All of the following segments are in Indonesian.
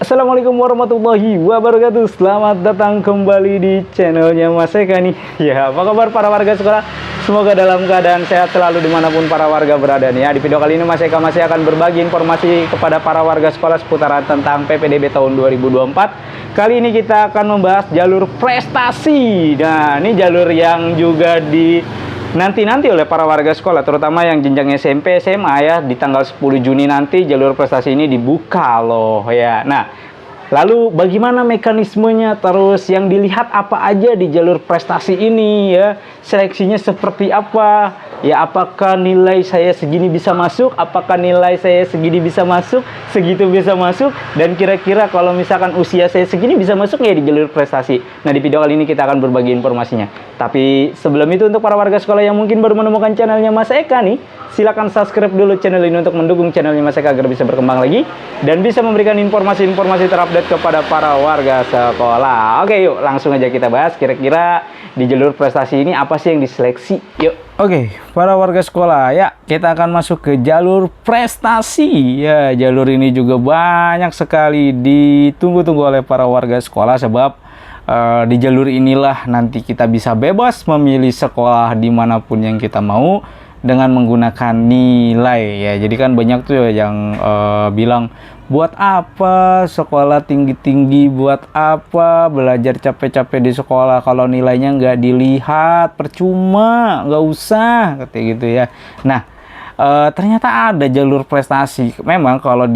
Assalamualaikum warahmatullahi wabarakatuh. Selamat datang kembali di channelnya Mas Eka nih. Ya, apa kabar para warga sekolah? Semoga dalam keadaan sehat selalu dimanapun para warga berada nih ya. Di video kali ini Mas Eka masih akan berbagi informasi kepada para warga sekolah seputaran tentang PPDB tahun 2024. Kali ini kita akan membahas jalur prestasi. Nah, ini jalur yang juga nanti oleh para warga sekolah, terutama yang jenjang SMP, SMA ya. Di tanggal 10 Juni nanti jalur prestasi ini dibuka loh ya. Nah, lalu bagaimana mekanismenya, terus yang dilihat apa aja di jalur prestasi ini ya, seleksinya seperti apa ya, apakah nilai saya segini bisa masuk, apakah nilai saya segini bisa masuk, segitu bisa masuk, dan kira-kira kalau misalkan usia saya segini bisa masuk ya di jalur prestasi. Nah, di video kali ini kita akan berbagi informasinya. Tapi sebelum itu, untuk para warga sekolah yang mungkin baru menemukan channelnya Mas Eka nih, silakan subscribe dulu channel ini untuk mendukung channelnya Mas Eka agar bisa berkembang lagi dan bisa memberikan informasi-informasi terupdate kepada para warga sekolah. Oke, yuk langsung aja kita bahas kira-kira di jalur prestasi ini apa sih yang diseleksi. Yuk. Oke, para warga sekolah ya, kita akan masuk ke jalur prestasi. Ya, jalur ini juga banyak sekali ditunggu-tunggu oleh para warga sekolah, sebab di jalur inilah nanti kita bisa bebas memilih sekolah dimanapun yang kita mau dengan menggunakan nilai ya. Jadi kan banyak tuh yang bilang, buat apa sekolah tinggi-tinggi, buat apa belajar capek-capek di sekolah kalau nilainya nggak dilihat, percuma, nggak usah, kayak gitu ya. Nah, ternyata ada jalur prestasi. Memang kalau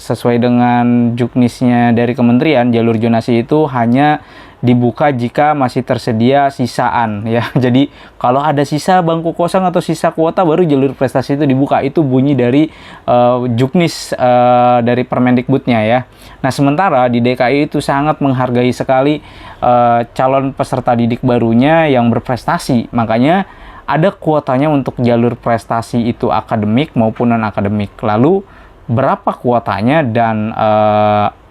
sesuai dengan juknisnya dari kementerian, jalur zonasi itu hanya dibuka jika masih tersedia sisaan ya. Jadi kalau ada sisa bangku kosong atau sisa kuota, baru jalur prestasi itu dibuka. Itu bunyi dari juknis dari Permendikbudnya ya. Nah, sementara di DKI itu sangat menghargai sekali calon peserta didik barunya yang berprestasi. Makanya ada kuotanya untuk jalur prestasi itu akademik maupun non-akademik. Lalu berapa kuotanya dan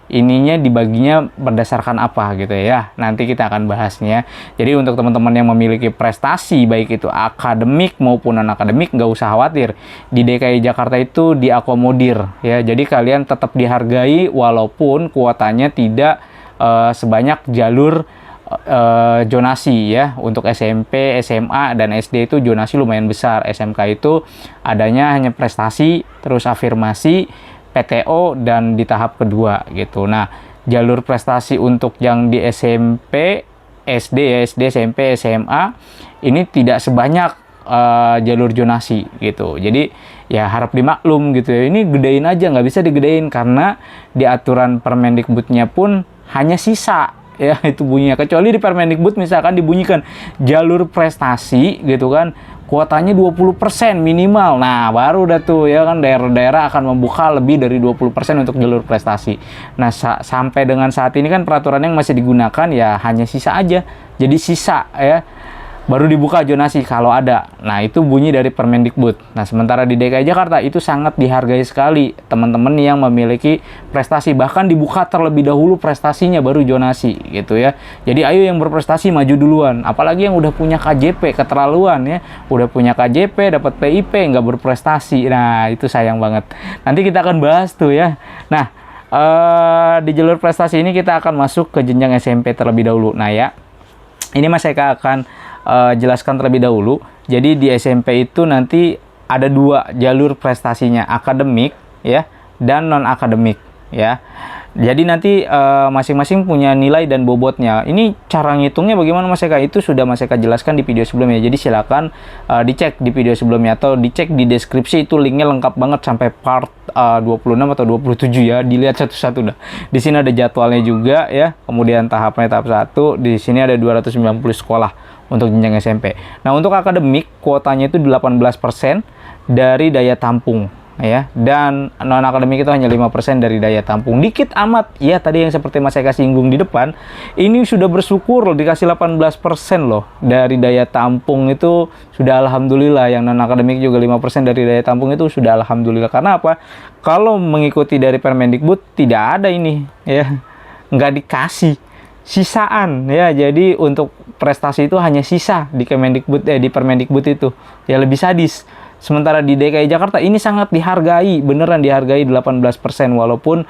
ininya dibaginya berdasarkan apa gitu ya. Nanti kita akan bahasnya. Jadi untuk teman-teman yang memiliki prestasi baik itu akademik maupun non-akademik, nggak usah khawatir. Di DKI Jakarta itu diakomodir ya. Jadi kalian tetap dihargai walaupun kuotanya tidak sebanyak jalur zonasi ya. Untuk SMP, SMA, dan SD itu zonasi lumayan besar. SMK itu adanya hanya prestasi, terus afirmasi, PTO, dan di tahap kedua gitu. Nah, jalur prestasi untuk yang di SMP, SD ya, SD, SMP, SMA ini tidak sebanyak jalur zonasi gitu. Jadi ya harap dimaklum gitu ya. Ini gedein aja, nggak bisa digedein karena di aturan Permendikbudnya pun hanya sisa ya, itu bunyinya. Kecuali di Permendikbud misalkan dibunyikan jalur prestasi gitu kan, kuotanya 20% minimal. Nah, baru udah tuh ya kan, daerah-daerah akan membuka lebih dari 20% untuk jalur prestasi. Nah, sampai dengan saat ini kan peraturan yang masih digunakan ya hanya sisa aja. Jadi sisa ya, baru dibuka zonasi kalau ada. Nah, itu bunyi dari Permendikbud. Nah, sementara di DKI Jakarta itu sangat dihargai sekali teman-teman yang memiliki prestasi. Bahkan dibuka terlebih dahulu prestasinya baru zonasi gitu ya. Jadi ayo yang berprestasi maju duluan. Apalagi yang udah punya KJP, keterlaluan ya. Udah punya KJP, dapat PIP, nggak berprestasi. Nah, itu sayang banget. Nanti kita akan bahas tuh ya. Nah, di jalur prestasi ini kita akan masuk ke jenjang SMP terlebih dahulu. Nah ya, ini Mas Eka akan jelaskan terlebih dahulu. Jadi di SMP itu nanti ada dua jalur prestasinya, akademik ya dan non akademik ya. Jadi nanti masing-masing punya nilai dan bobotnya. Ini cara ngitungnya bagaimana Mas Eka, itu sudah Mas Eka jelaskan di video sebelumnya. Jadi silakan dicek di video sebelumnya atau dicek di deskripsi, itu linknya lengkap banget sampai part 26 atau 27 ya. Dilihat satu-satu dah. Di sini ada jadwalnya juga ya. Kemudian tahapnya tahap 1. Di sini ada 290 sekolah untuk jenjang SMP. Nah, untuk akademik kuotanya itu 18% dari daya tampung ya, dan non akademik itu hanya 5% dari daya tampung. Dikit amat ya, tadi yang seperti Mas Eka singgung di depan, ini sudah bersyukur loh dikasih 18% loh dari daya tampung. Itu sudah alhamdulillah. Yang non akademik juga 5% dari daya tampung, itu sudah alhamdulillah. Karena apa? Kalau mengikuti dari Permendikbud tidak ada ini ya, nggak dikasih sisaan ya. Jadi untuk prestasi itu hanya sisa di Kemendikbud di Permendikbud itu ya, lebih sadis. Sementara di DKI Jakarta ini sangat dihargai, beneran dihargai 18%, walaupun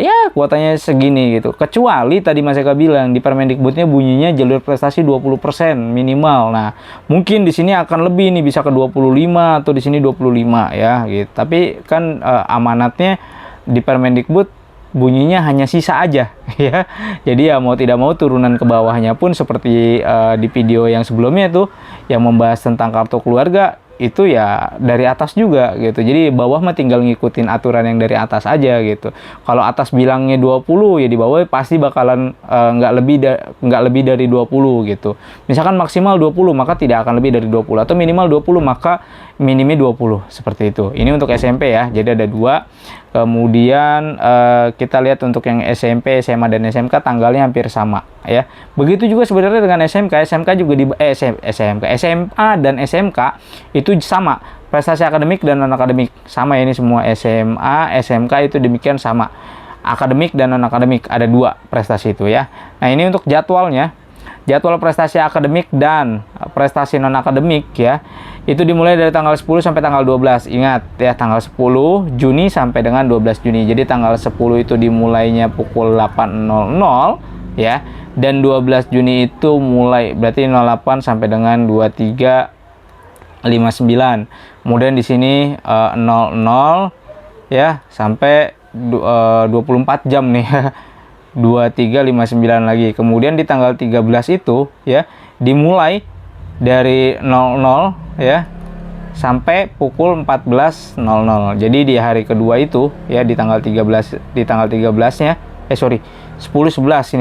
ya kuotanya segini gitu. Kecuali tadi Mas Eka bilang di Permendikbudnya bunyinya jalur prestasi 20% minimal. Nah, mungkin di sini akan lebih nih, bisa ke 25 atau di sini 25 ya gitu. Tapi kan amanatnya di Permendikbud bunyinya hanya sisa aja ya. Jadi ya mau tidak mau turunan ke bawahnya pun seperti di video yang sebelumnya tuh yang membahas tentang kartu keluarga, itu ya dari atas juga gitu. Jadi bawah mah tinggal ngikutin aturan yang dari atas aja gitu. Kalau atas bilangnya 20 ya di bawah pasti bakalan nggak lebih dari 20 gitu. Misalkan maksimal 20 maka tidak akan lebih dari 20, atau minimal 20 maka minimnya 20, seperti itu. Ini untuk SMP ya. Jadi ada dua. Kemudian kita lihat untuk yang SMP, SMA dan SMK tanggalnya hampir sama ya. Begitu juga sebenarnya dengan SMK. SMK juga di SMA dan SMK itu sama, prestasi akademik dan non akademik sama. Ini semua SMA, SMK itu demikian sama, akademik dan non akademik ada dua prestasi itu ya. Nah, ini untuk jadwalnya. Jadwal prestasi akademik dan prestasi non akademik ya, itu dimulai dari tanggal 10 sampai tanggal 12. Ingat ya, tanggal 10 Juni sampai dengan 12 Juni. Jadi tanggal 10 itu dimulainya pukul 8.00 ya, dan 12 Juni itu mulai berarti 08 sampai dengan 23.59. Kemudian di sini 00 ya sampai 24 jam nih. 23.59 lagi. Kemudian di tanggal 13 itu ya dimulai dari 00 ya sampai pukul 14.00. Jadi di hari kedua itu ya di tanggal 13 nya 11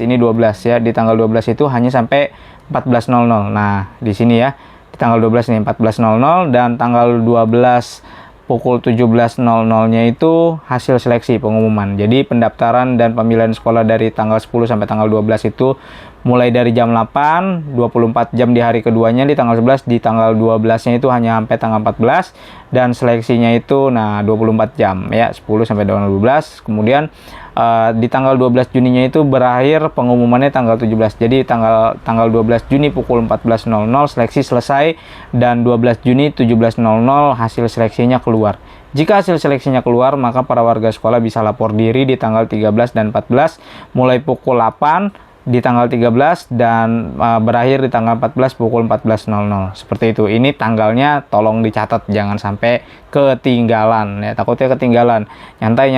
ini 12 ya, di tanggal 12 itu hanya sampai 14.00. Nah, di sini ya di tanggal 12 nih 14.00, dan tanggal 12 pukul 17.00-nya itu hasil seleksi pengumuman. Jadi pendaftaran dan pemilihan sekolah dari tanggal 10 sampai tanggal 12 itu mulai dari jam 8, 24 jam di hari keduanya di tanggal 11, di tanggal 12-nya itu hanya sampai tanggal 14, dan seleksinya itu 24 jam ya, 10 sampai 12. Kemudian di tanggal 12 Juninya itu berakhir pengumumannya tanggal 17. Jadi tanggal 12 Juni pukul 14.00 seleksi selesai, dan 12 Juni 17.00 hasil seleksinya keluar. Jika hasil seleksinya keluar, maka para warga sekolah bisa lapor diri di tanggal 13 dan 14 mulai pukul 8 di tanggal 13 dan berakhir di tanggal 14 pukul 14.00. Seperti itu. Ini tanggalnya tolong dicatat, jangan sampai ketinggalan ya, takutnya ketinggalan. Nyantai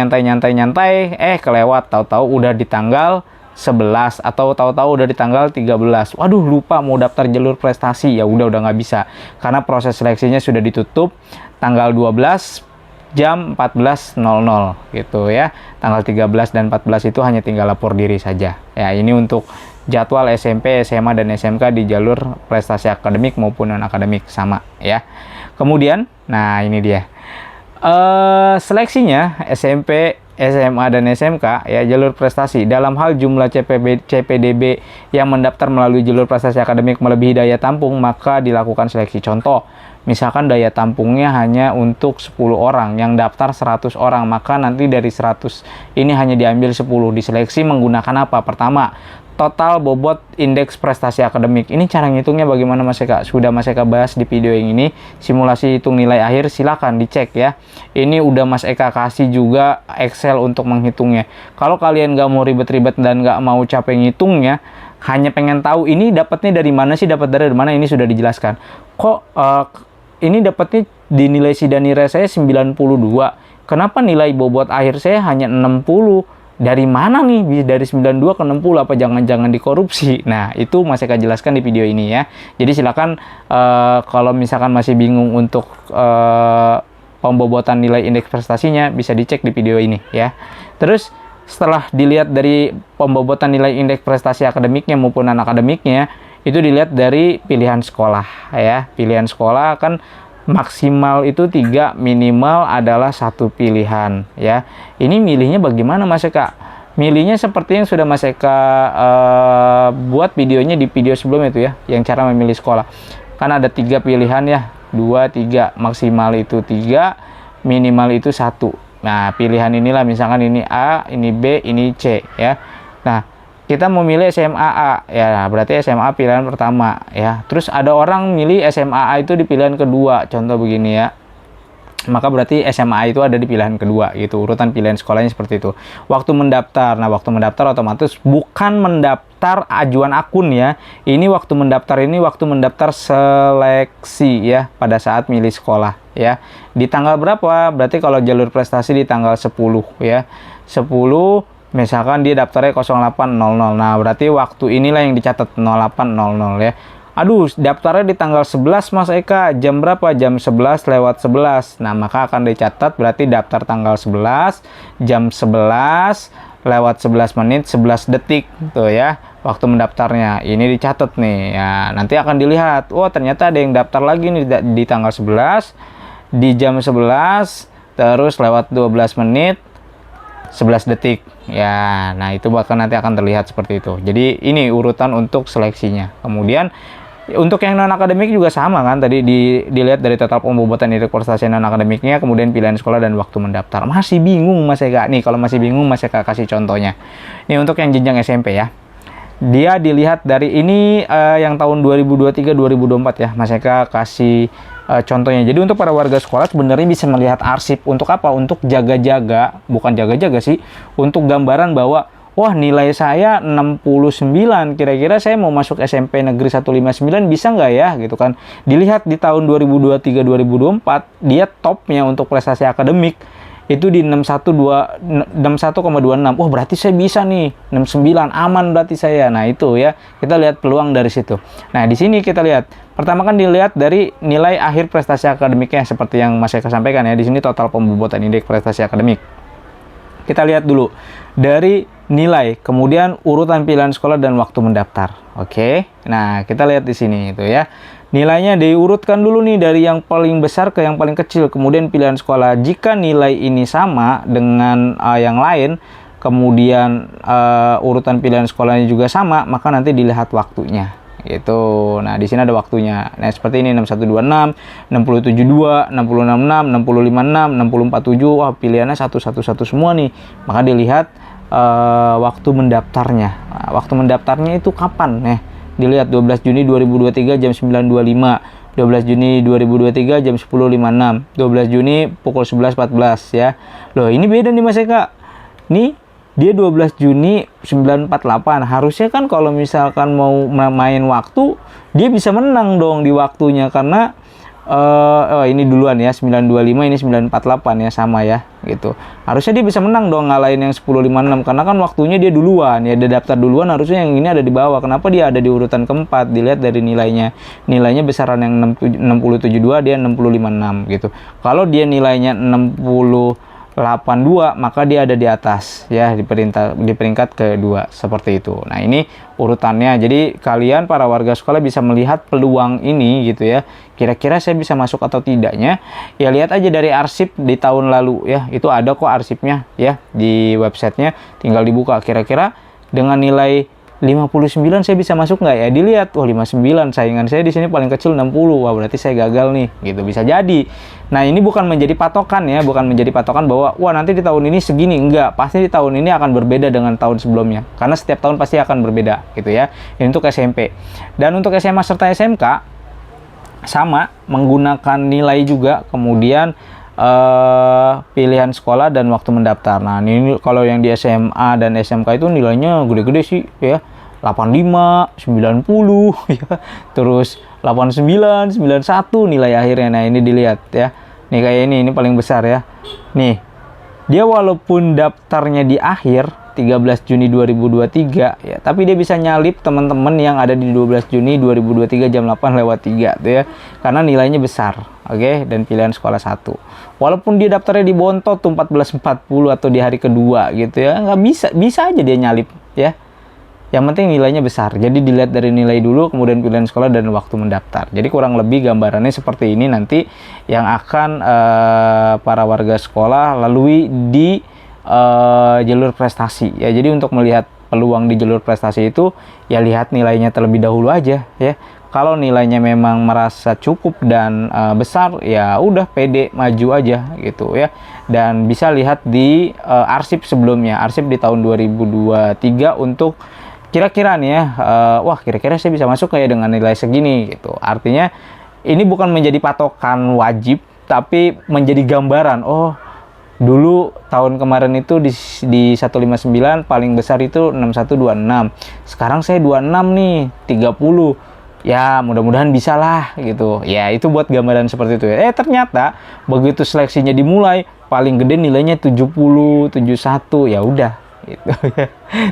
kelewat, tahu-tahu udah di tanggal 11 atau tahu-tahu udah di tanggal 13. Waduh, lupa mau daftar jalur prestasi, ya udah nggak bisa karena proses seleksinya sudah ditutup tanggal 12 jam 14.00 gitu ya. Tanggal 13 dan 14 itu hanya tinggal lapor diri saja. Ya, ini untuk jadwal SMP, SMA dan SMK di jalur prestasi akademik maupun non akademik sama ya. Kemudian, nah ini dia. Seleksinya SMP, SMA dan SMK ya, jalur prestasi dalam hal jumlah CPDB yang mendaftar melalui jalur prestasi akademik melebihi daya tampung, maka dilakukan seleksi. Contoh, misalkan daya tampungnya hanya untuk 10 orang, yang daftar 100 orang, maka nanti dari 100 ini hanya diambil 10. Diseleksi menggunakan apa? Pertama, total bobot indeks prestasi akademik. Ini cara ngitungnya bagaimana Mas Eka? Sudah Mas Eka bahas di video yang ini, simulasi hitung nilai akhir, silakan dicek ya. Ini udah Mas Eka kasih juga Excel untuk menghitungnya. Kalau kalian nggak mau ribet-ribet dan nggak mau capek ngitungnya, hanya pengen tahu ini dapatnya dari mana sih, dapat dari mana, ini sudah dijelaskan. Kok ini dapatnya di nilai sidanira saya 92. Kenapa nilai bobot akhir saya hanya 60? Dari mana nih dari 92 ke 60? Apa jangan-jangan dikorupsi? Nah, itu Mas Eka jelaskan di video ini ya. Jadi silakan kalau misalkan masih bingung untuk pembobotan nilai indeks prestasinya, bisa dicek di video ini ya. Terus setelah dilihat dari pembobotan nilai indeks prestasi akademiknya maupun non akademiknya, itu dilihat dari pilihan sekolah ya. Pilihan sekolah kan maksimal itu 3, minimal adalah 1 pilihan ya. Ini milihnya bagaimana Mas Eka? Milihnya seperti yang sudah Mas Eka buat videonya di video sebelumnya itu ya, yang cara memilih sekolah. Kan ada 3 pilihan ya, 2, 3, maksimal itu 3, minimal itu 1. Nah, pilihan inilah misalkan ini A, ini B, ini C ya. Nah, kita memilih SMA A, ya berarti SMA pilihan pertama ya. Terus ada orang milih SMA A itu di pilihan kedua, contoh begini ya. Maka berarti SMA A itu ada di pilihan kedua gitu, urutan pilihan sekolahnya seperti itu. Waktu mendaftar, nah waktu mendaftar otomatis bukan mendaftar ajuan akun ya. Ini waktu mendaftar seleksi ya, pada saat milih sekolah ya. Di tanggal berapa? Berarti kalau jalur prestasi di tanggal 10 ya. 10 misalkan dia daftarnya 08.00. Nah, berarti waktu inilah yang dicatat 08.00 ya. Aduh, daftarnya di tanggal 11 Mas Eka. Jam berapa? Jam 11:11. Nah, maka akan dicatat berarti daftar tanggal 11, jam 11 lewat 11 menit 11 detik tuh ya. Waktu mendaftarnya. Ini dicatat nih. Ya, nanti akan dilihat. Oh, ternyata ada yang daftar lagi nih di tanggal 11 di jam 11 terus lewat 12 menit 11 detik ya. Nah, itu bahkan nanti akan terlihat seperti itu. Jadi ini urutan untuk seleksinya. Kemudian untuk yang non akademik juga sama kan, tadi dilihat dari total pembobotan indeks prestasi non akademiknya, kemudian pilihan sekolah dan waktu mendaftar. Masih bingung Mas Eka? Nih, kalau masih bingung Mas Eka kasih contohnya. Nih untuk yang jenjang SMP ya. Dia dilihat dari ini yang tahun 2023-2024 ya. Mas Eka kasih contohnya. Jadi untuk para warga sekolah sebenarnya bisa melihat arsip untuk apa? Untuk jaga-jaga, bukan jaga-jaga sih, untuk gambaran bahwa wah, nilai saya 69, kira-kira saya mau masuk SMP Negeri 159 bisa nggak ya gitu kan. Dilihat di tahun 2023-2024 dia topnya untuk prestasi akademik itu di 61,26. Wah, berarti saya bisa nih 69, aman berarti saya. Nah, itu ya, kita lihat peluang dari situ. Nah, di sini kita lihat pertama kan dilihat dari nilai akhir prestasi akademiknya seperti yang Mas Eka sampaikan ya. Di sini total pembobotan indeks prestasi akademik. Kita lihat dulu dari nilai, kemudian urutan pilihan sekolah dan waktu mendaftar. Oke. Nah, kita lihat di sini itu ya. Nilainya diurutkan dulu nih dari yang paling besar ke yang paling kecil, kemudian pilihan sekolah. Jika nilai ini sama dengan yang lain, kemudian urutan pilihan sekolahnya juga sama, maka nanti dilihat waktunya. Gitu. Nah, di sini ada waktunya. Nah, seperti ini 6126, 6072, 6066, 6056, 6047. Wah, pilihannya 111 semua nih. Maka dilihat waktu mendaftarnya. Nah, waktu mendaftarnya itu kapan? Dilihat 12 Juni 2023 jam 9.25, 12 Juni 2023 jam 10.56, 12 Juni pukul 11.14 ya. Loh, ini beda nih Mas Eka. Nih, dia 12 Juni 9.48. Harusnya kan kalau misalkan mau main waktu, dia bisa menang dong di waktunya karena ini duluan ya, 9.25, ini 9.48 ya, sama ya gitu. Harusnya dia bisa menang dong ngalahin yang 10.56 karena kan waktunya dia duluan ya, dia daftar duluan, harusnya yang ini ada di bawah. Kenapa dia ada di urutan keempat? Dilihat dari nilainya. Nilainya besaran yang 6072, dia 6056 gitu. Kalau dia nilainya 6082, maka dia ada di atas ya, di peringkat kedua seperti itu. Nah, ini urutannya. Jadi kalian para warga sekolah bisa melihat peluang ini gitu ya. Kira-kira saya bisa masuk atau tidaknya? Ya lihat aja dari arsip di tahun lalu ya. Itu ada kok arsipnya ya di websitenya. Tinggal dibuka. Kira-kira dengan nilai 59 saya bisa masuk nggak ya? Dilihat, wah 59, saingan saya di sini paling kecil 60. Wah, berarti saya gagal nih, gitu. Bisa jadi. Nah, ini bukan menjadi patokan ya, bukan menjadi patokan bahwa wah nanti di tahun ini segini. Enggak, pasti di tahun ini akan berbeda dengan tahun sebelumnya. Karena setiap tahun pasti akan berbeda, gitu ya. Ini untuk SMP. Dan untuk SMA serta SMK sama, menggunakan nilai juga, kemudian pilihan sekolah dan waktu mendaftar. Nah, ini kalau yang di SMA dan SMK itu nilainya gede-gede sih ya. 85, 90 ya. Terus 89, 91 nilai akhirnya. Nah, ini dilihat ya. Nih kayak ini paling besar ya. Nih. Dia walaupun daftarnya di akhir 13 Juni 2023 ya, tapi dia bisa nyalip teman-teman yang ada di 12 Juni 2023 jam 8:03 tuh ya. Karena nilainya besar. Oke, dan pilihan sekolah 1. Walaupun dia daftarnya di Bontot tuh 14.40 atau di hari kedua gitu ya, nggak bisa aja dia nyalip ya. Yang penting nilainya besar. Jadi dilihat dari nilai dulu, kemudian pilihan sekolah dan waktu mendaftar. Jadi kurang lebih gambarannya seperti ini nanti yang akan para warga sekolah lalui di jalur prestasi ya. Jadi untuk melihat peluang di jalur prestasi itu ya lihat nilainya terlebih dahulu aja ya. Kalau nilainya memang merasa cukup dan besar, ya udah pede maju aja gitu ya. Dan bisa lihat di arsip sebelumnya, arsip di tahun 2023 untuk kira-kira nih ya, wah kira-kira saya bisa masuk kayak dengan nilai segini gitu. Artinya ini bukan menjadi patokan wajib, tapi menjadi gambaran. Oh, dulu tahun kemarin itu di 159 paling besar itu 6126. Sekarang saya 26 nih, 30. Ya, mudah-mudahan bisa lah gitu. Ya, itu buat gambaran seperti itu. Ternyata begitu seleksinya dimulai, paling gede nilainya 70, 71. Ya udah gitu.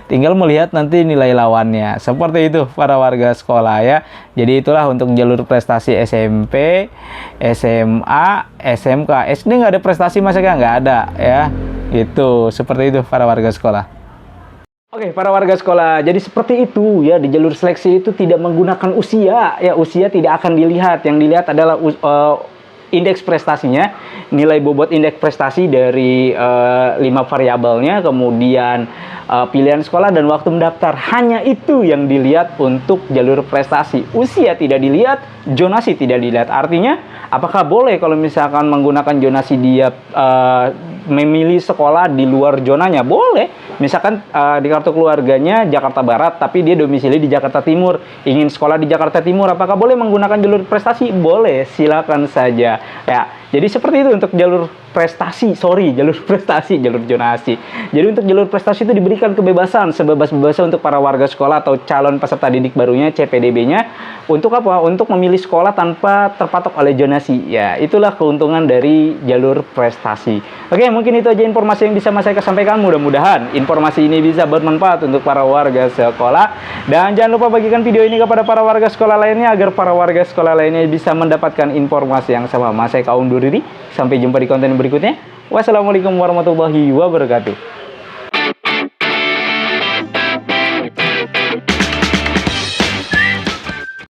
Tinggal melihat nanti nilai lawannya. Seperti itu para warga sekolah ya. Jadi itulah untuk jalur prestasi SMP, SMA, SMK. SD nggak ada prestasi masa nggak ada ya. Gitu. Seperti itu para warga sekolah. Oke, para warga sekolah, jadi seperti itu ya, di jalur seleksi itu tidak menggunakan usia, ya usia tidak akan dilihat, yang dilihat adalah indeks prestasinya, nilai bobot indeks prestasi dari 5 variabelnya, kemudian pilihan sekolah dan waktu mendaftar. Hanya itu yang dilihat untuk jalur prestasi. Usia tidak dilihat, zonasi tidak dilihat. Artinya, apakah boleh kalau misalkan menggunakan zonasi dia memilih sekolah di luar zonanya? Boleh. Misalkan di kartu keluarganya Jakarta Barat, tapi dia domisili di Jakarta Timur. Ingin sekolah di Jakarta Timur, apakah boleh menggunakan jalur prestasi? Boleh, silakan saja. Ya, jadi seperti itu untuk jalur prestasi, jalur prestasi, jalur zonasi. Jadi untuk jalur prestasi itu diberikan kebebasan, sebebas-bebasnya untuk para warga sekolah atau calon peserta didik barunya, CPDB-nya, untuk apa? Untuk memilih sekolah tanpa terpatok oleh zonasi. Ya, itulah keuntungan dari jalur prestasi. Oke, mungkin itu aja informasi yang bisa Mas Eka sampaikan. Mudah-mudahan informasi ini bisa bermanfaat untuk para warga sekolah. Dan jangan lupa bagikan video ini kepada para warga sekolah lainnya, agar para warga sekolah lainnya bisa mendapatkan informasi yang sama. Mas Eka undur diri. Sampai jumpa di konten berikutnya. Wassalamualaikum warahmatullahi wabarakatuh.